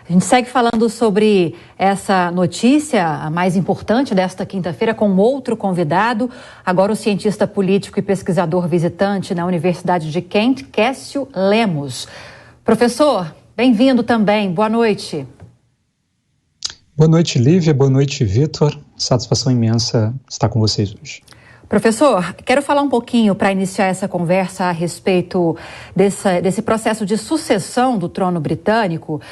A gente segue falando sobre essa notícia, a mais importante desta quinta-feira, com outro convidado, agora o cientista político e pesquisador visitante na Universidade de Kent, Cassio Lemos. Professor, bem-vindo também, boa noite. Boa noite, Lívia, boa noite, Vitor. Satisfação imensa estar com vocês hoje. Professor, quero falar um pouquinho para iniciar essa conversa a respeito desse processo de sucessão do trono britânico.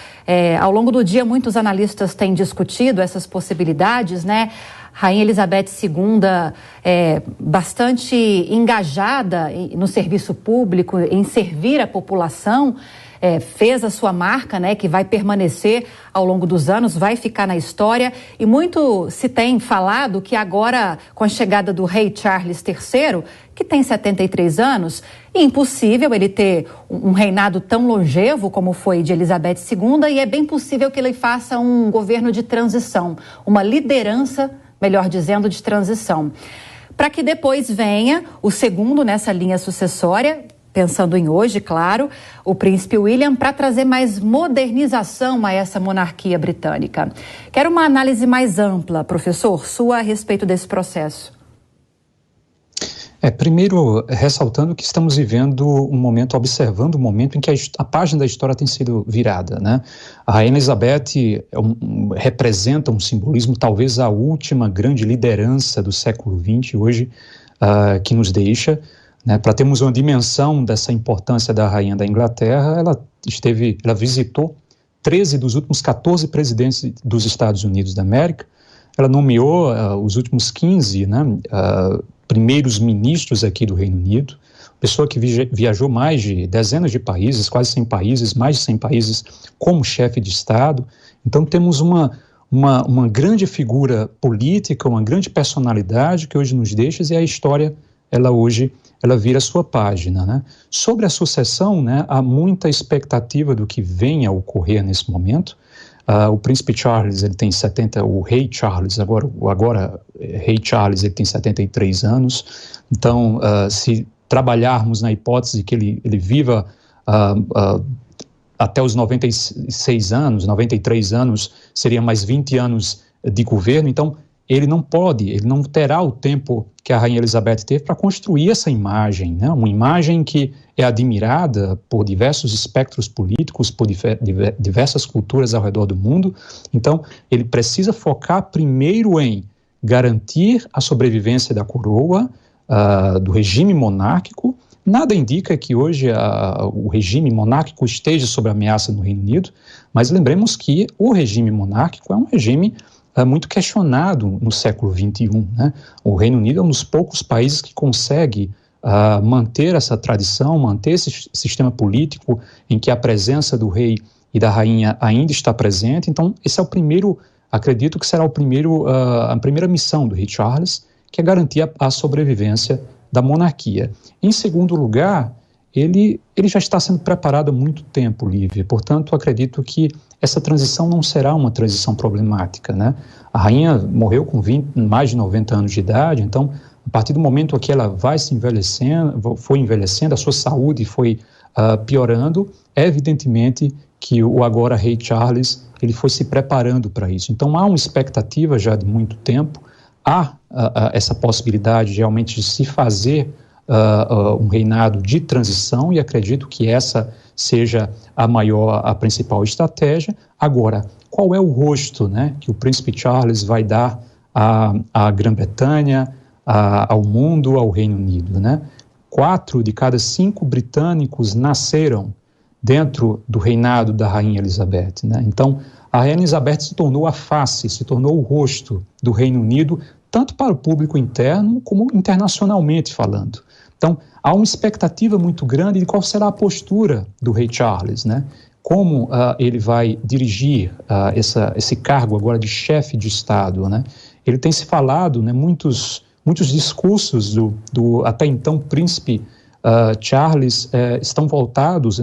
Ao longo do dia, muitos analistas têm discutido essas possibilidades, né? Rainha Elizabeth II bastante engajada no serviço público, em servir a população, fez a sua marca, né, que vai permanecer ao longo dos anos, vai ficar na história, e muito se tem falado que agora, com a chegada do rei Charles III, que tem 73 anos, é impossível ele ter um reinado tão longevo como foi de Elizabeth II, e é bem possível que ele faça um governo de transição, uma liderança, melhor dizendo, de transição, para que depois venha o segundo nessa linha sucessória, pensando em hoje, claro, o príncipe William, para trazer mais modernização a essa monarquia britânica. Quero uma análise mais ampla, professor, sua a respeito desse processo. Primeiro, ressaltando que estamos vivendo observando um momento em que a página da história tem sido virada, né? A Rainha Elizabeth representa um simbolismo, talvez a última grande liderança do século XX hoje, que nos deixa. Né, para termos uma dimensão dessa importância da Rainha da Inglaterra, ela visitou 13 dos últimos 14 presidentes dos Estados Unidos da América, ela nomeou os últimos 15 primeiros ministros aqui do Reino Unido, pessoa que viajou mais de dezenas de países, quase 100 países, mais de 100 países como chefe de Estado. Então temos uma grande figura política, uma grande personalidade que hoje nos deixa, e a história, ela vira a sua página, né? Sobre a sucessão, né, há muita expectativa do que venha a ocorrer nesse momento. O príncipe Charles, ele tem o rei Charles, agora rei Charles, ele tem 73 anos. Então, se trabalharmos na hipótese que ele viva até os 96 anos, 93 anos, seria mais 20 anos de governo. Então, ele não terá o tempo que a Rainha Elizabeth teve para construir essa imagem, né? Uma imagem que é admirada por diversos espectros políticos, por diversas culturas ao redor do mundo. Então, ele precisa focar primeiro em garantir a sobrevivência da coroa, do regime monárquico. Nada indica que hoje o regime monárquico esteja sob ameaça no Reino Unido, mas lembremos que o regime monárquico é um regime muito questionado no século XXI, né? O Reino Unido é um dos poucos países que consegue manter essa tradição, manter esse sistema político em que a presença do rei e da rainha ainda está presente. Então, esse é acredito que será a primeira missão do rei Charles, que é garantir a sobrevivência da monarquia. Em segundo lugar, ele já está sendo preparado há muito tempo, Lívia, portanto, acredito que essa transição não será uma transição problemática, né? A rainha morreu com mais de 90 anos de idade, então, a partir do momento que ela foi envelhecendo, a sua saúde foi piorando, é evidentemente que o agora rei Charles, ele foi se preparando para isso. Então, há uma expectativa já de muito tempo, há essa possibilidade realmente de se fazer um reinado de transição, e acredito que essa seja a principal estratégia. Agora, qual é o rosto, né, que o príncipe Charles vai dar à Grã-Bretanha, ao mundo, ao Reino Unido, né? 4 de cada 5 britânicos nasceram dentro do reinado da Rainha Elizabeth, né? Então, a Rainha Elizabeth se tornou se tornou o rosto do Reino Unido, tanto para o público interno como internacionalmente falando. Então, há uma expectativa muito grande de qual será a postura do rei Charles, né? Como ele vai dirigir esse cargo agora de chefe de Estado, né? Ele tem se falado, né, muitos discursos do até então príncipe Charles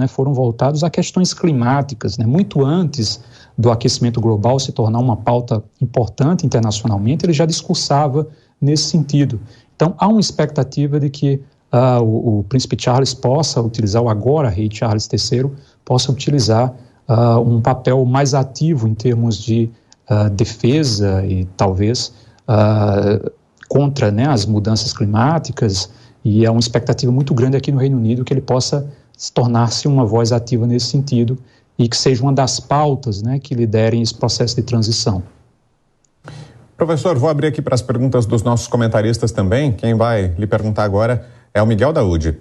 foram voltados a questões climáticas, né? Muito antes do aquecimento global se tornar uma pauta importante internacionalmente, ele já discursava nesse sentido. Então, há uma expectativa de que o príncipe Charles possa utilizar, o agora rei Charles III, possa utilizar um papel mais ativo em termos de defesa e talvez contra, né, as mudanças climáticas, e é uma expectativa muito grande aqui no Reino Unido que ele possa tornar-se uma voz ativa nesse sentido e que seja uma das pautas, né, que liderem esse processo de transição. Professor, vou abrir aqui para as perguntas dos nossos comentaristas também. Quem vai lhe perguntar agora é o Miguel Daúde.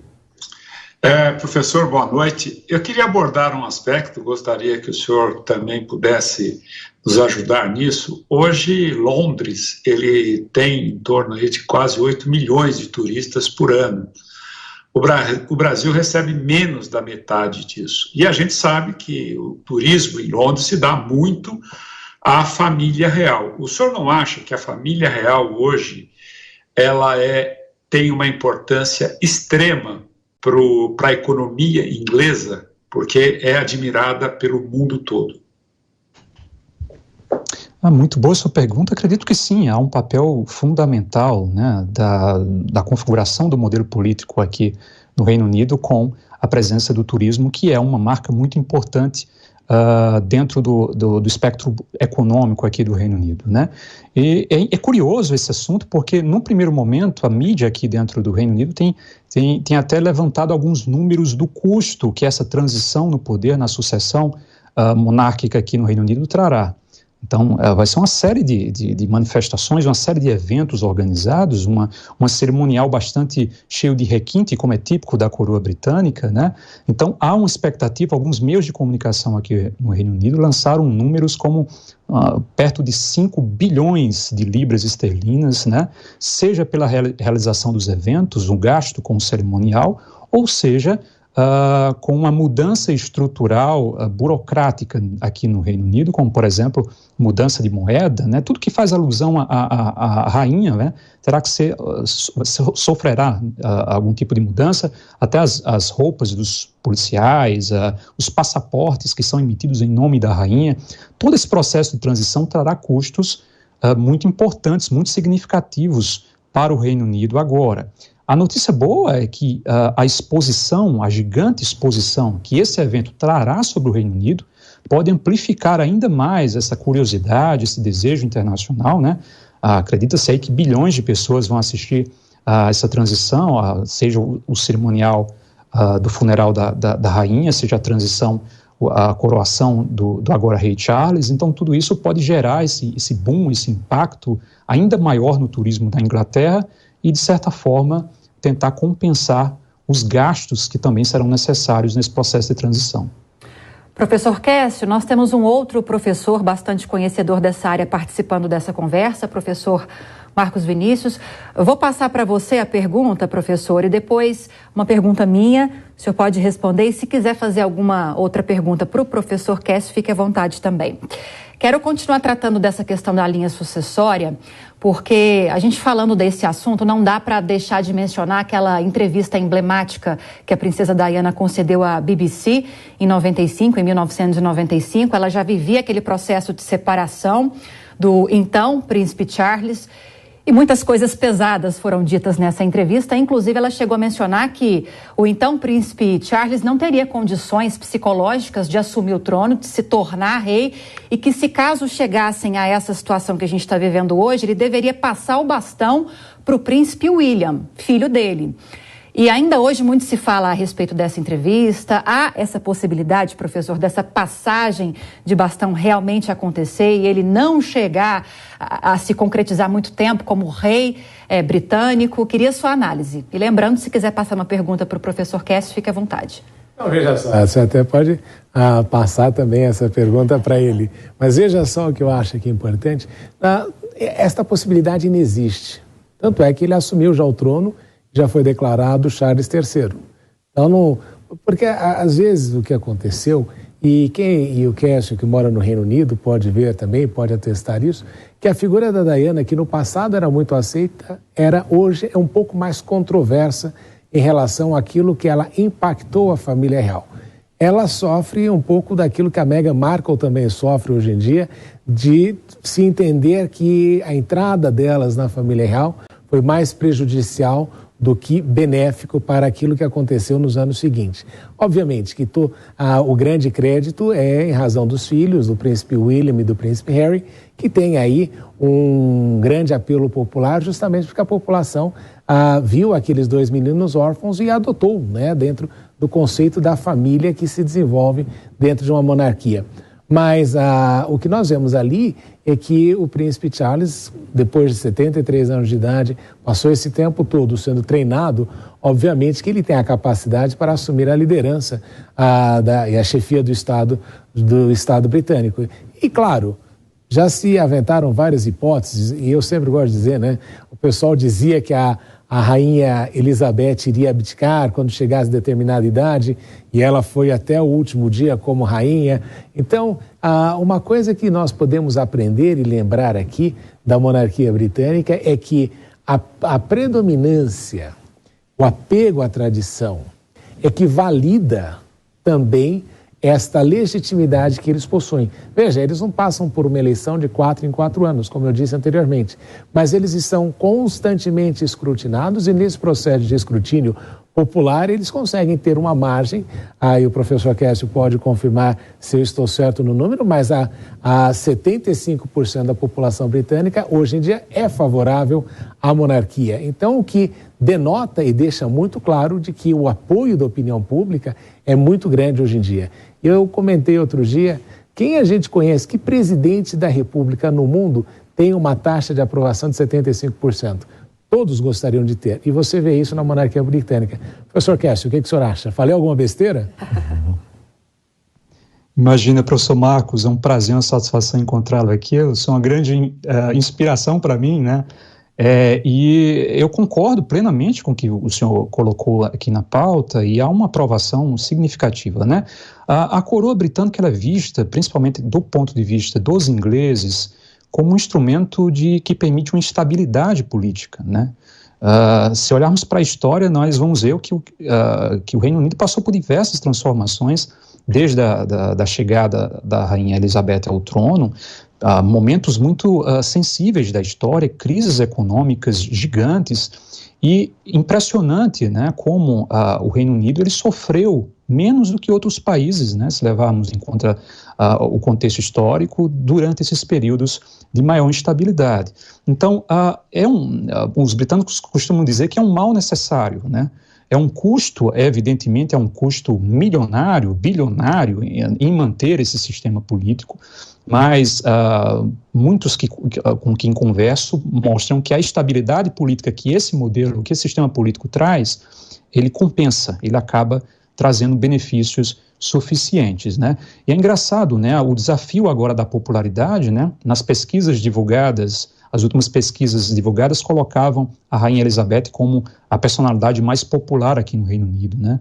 Professor, boa noite. Eu queria abordar um aspecto, gostaria que o senhor também pudesse nos ajudar nisso. Hoje, Londres, ele tem em torno de quase 8 milhões de turistas por ano. O Brasil recebe menos da metade disso. E a gente sabe que o turismo em Londres se dá muito à família real. O senhor não acha que a família real hoje ela tem uma importância extrema para a economia inglesa, porque é admirada pelo mundo todo? Muito boa sua pergunta. Acredito que sim, há um papel fundamental, né, da configuração do modelo político aqui no Reino Unido com a presença do turismo, que é uma marca muito importante dentro do espectro econômico aqui do Reino Unido, né? E é curioso esse assunto porque, num primeiro momento, a mídia aqui dentro do Reino Unido tem até levantado alguns números do custo que essa transição no poder, na sucessão monárquica aqui no Reino Unido trará. Então, vai ser uma série de manifestações, uma série de eventos organizados, uma cerimonial bastante cheio de requinte, como é típico da coroa britânica, né? Então, há uma expectativa, alguns meios de comunicação aqui no Reino Unido lançaram números como perto de 5 bilhões de libras esterlinas, né? Seja pela realização dos eventos, um gasto com o cerimonial, ou seja, com uma mudança estrutural burocrática aqui no Reino Unido, como, por exemplo, mudança de moeda, né? Tudo que faz alusão à rainha, né, terá que sofrerá algum tipo de mudança, até as roupas dos policiais, os passaportes que são emitidos em nome da rainha. Todo esse processo de transição trará custos muito importantes, muito significativos para o Reino Unido agora. A notícia boa é que a gigante exposição que esse evento trará sobre o Reino Unido pode amplificar ainda mais essa curiosidade, esse desejo internacional, né? Acredita-se aí que bilhões de pessoas vão assistir a essa transição, seja o cerimonial do funeral da rainha, seja a transição, a coroação do agora rei Charles. Então tudo isso pode gerar esse boom, esse impacto ainda maior no turismo da Inglaterra e, de certa forma, tentar compensar os gastos que também serão necessários nesse processo de transição. Professor Quércio, nós temos um outro professor bastante conhecedor dessa área participando dessa conversa, professor Marcos Vinícius. Eu vou passar para você a pergunta, professor, e depois uma pergunta minha, o senhor pode responder, e se quiser fazer alguma outra pergunta para o professor Quércio, fique à vontade também. Quero continuar tratando dessa questão da linha sucessória, porque a gente falando desse assunto não dá para deixar de mencionar aquela entrevista emblemática que a princesa Diana concedeu à BBC em 1995. Ela já vivia aquele processo de separação do então príncipe Charles. E muitas coisas pesadas foram ditas nessa entrevista, inclusive ela chegou a mencionar que o então príncipe Charles não teria condições psicológicas de assumir o trono, de se tornar rei, e que se caso chegassem a essa situação que a gente está vivendo hoje, ele deveria passar o bastão para o príncipe William, filho dele. E ainda hoje muito se fala a respeito dessa entrevista. Há essa possibilidade, professor, dessa passagem de bastão realmente acontecer e ele não chegar a se concretizar muito tempo como rei britânico? Queria sua análise. E lembrando, se quiser passar uma pergunta para o professor Quércio, fique à vontade. Não, veja só, você até pode passar também essa pergunta para ele. Mas veja só o que eu acho que é importante. Esta possibilidade não existe. Tanto é que ele assumiu já o trono, já foi declarado Charles III. Então, porque às vezes o que aconteceu, e o Quércio, que mora no Reino Unido, pode ver também, pode atestar isso, que a figura da Diana, que no passado era muito aceita, hoje é um pouco mais controversa em relação àquilo que ela impactou a família real. Ela sofre um pouco daquilo que a Meghan Markle também sofre hoje em dia, de se entender que a entrada delas na família real foi mais prejudicial do que benéfico para aquilo que aconteceu nos anos seguintes. Obviamente que o grande crédito é em razão dos filhos, do príncipe William e do príncipe Harry, que tem aí um grande apelo popular, justamente porque a população viu aqueles 2 meninos órfãos e adotou, né, dentro do conceito da família que se desenvolve dentro de uma monarquia. Mas o que nós vemos ali é que o príncipe Charles, depois de 73 anos de idade, passou esse tempo todo sendo treinado, obviamente que ele tem a capacidade para assumir a liderança e a chefia do Estado britânico. E claro, já se aventaram várias hipóteses, e eu sempre gosto de dizer, né? O pessoal dizia que a rainha Elizabeth iria abdicar quando chegasse a determinada idade, e ela foi até o último dia como rainha. Então, uma coisa que nós podemos aprender e lembrar aqui da monarquia britânica é que a predominância, o apego à tradição, é que valida também esta legitimidade que eles possuem. Veja, eles não passam por uma eleição de 4 em 4 anos, como eu disse anteriormente, mas eles estão constantemente escrutinados e nesse processo de escrutínio popular eles conseguem ter uma margem, aí o professor Kécio pode confirmar se eu estou certo no número, mas a 75% da população britânica hoje em dia é favorável à monarquia. Então o que denota e deixa muito claro de que o apoio da opinião pública é muito grande hoje em dia. Eu comentei outro dia, quem a gente conhece, que presidente da República no mundo tem uma taxa de aprovação de 75%? Todos gostariam de ter. E você vê isso na monarquia britânica. Professor Kécio, o que o senhor acha? Falei alguma besteira? Imagina, professor Marcos, é um prazer, uma satisfação encontrá-lo aqui. Eu sou uma grande inspiração para mim, né? E eu concordo plenamente com o que o senhor colocou aqui na pauta e há uma aprovação significativa, né? A coroa britânica ela é vista, principalmente do ponto de vista dos ingleses, como um instrumento que permite uma estabilidade política, né? Se olharmos para a história, nós vamos ver que o Reino Unido passou por diversas transformações, desde a chegada da Rainha Elizabeth ao trono, momentos muito sensíveis da história, crises econômicas gigantes, e impressionante, né, como o Reino Unido ele sofreu menos do que outros países, né, se levarmos em conta o contexto histórico, durante esses períodos de maior instabilidade. Então, os britânicos costumam dizer que é um mal necessário, né? É um custo, evidentemente, é um custo milionário, bilionário em manter esse sistema político, mas muitos com quem converso mostram que a estabilidade política que esse modelo, que esse sistema político traz, ele compensa, ele acaba trazendo benefícios suficientes, né? E é engraçado, né? O desafio agora da popularidade, né? Nas pesquisas divulgadas, as últimas pesquisas divulgadas colocavam a Rainha Elizabeth como a personalidade mais popular aqui no Reino Unido, né?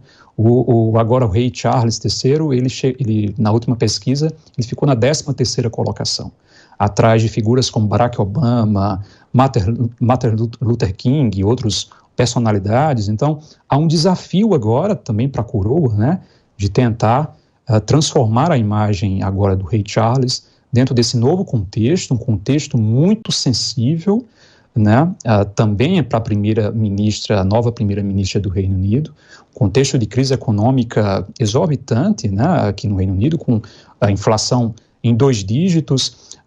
Agora o rei Charles III, ele na última pesquisa, ele ficou na 13ª colocação, atrás de figuras como Barack Obama, Martin Luther King e outros personalidades. Então, há um desafio agora também para a coroa, né? De tentar transformar a imagem agora do rei Charles dentro desse novo contexto, um contexto muito sensível, né? Também é para a nova primeira-ministra do Reino Unido, contexto de crise econômica exorbitante, né? Aqui no Reino Unido, com a inflação em 2 dígitos,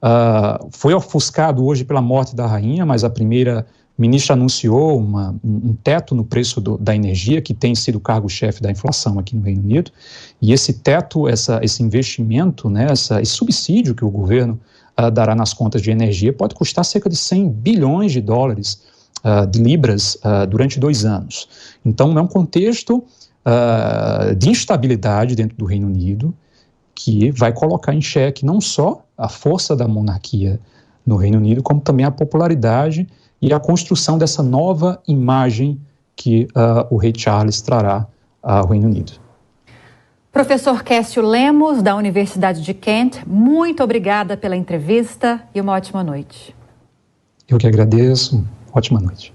foi ofuscado hoje pela morte da rainha, mas a primeira-ministra anunciou um teto no preço da energia, que tem sido o cargo-chefe da inflação aqui no Reino Unido, e esse teto, esse investimento, né, esse subsídio que o governo dará nas contas de energia pode custar cerca de 100 bilhões de dólares, de libras, durante 2 anos. Então, é um contexto de instabilidade dentro do Reino Unido que vai colocar em xeque não só a força da monarquia no Reino Unido, como também a popularidade e a construção dessa nova imagem que o rei Charles trará ao Reino Unido. Professor Kécio Lemos, da Universidade de Kent, muito obrigada pela entrevista e uma ótima noite. Eu que agradeço, ótima noite.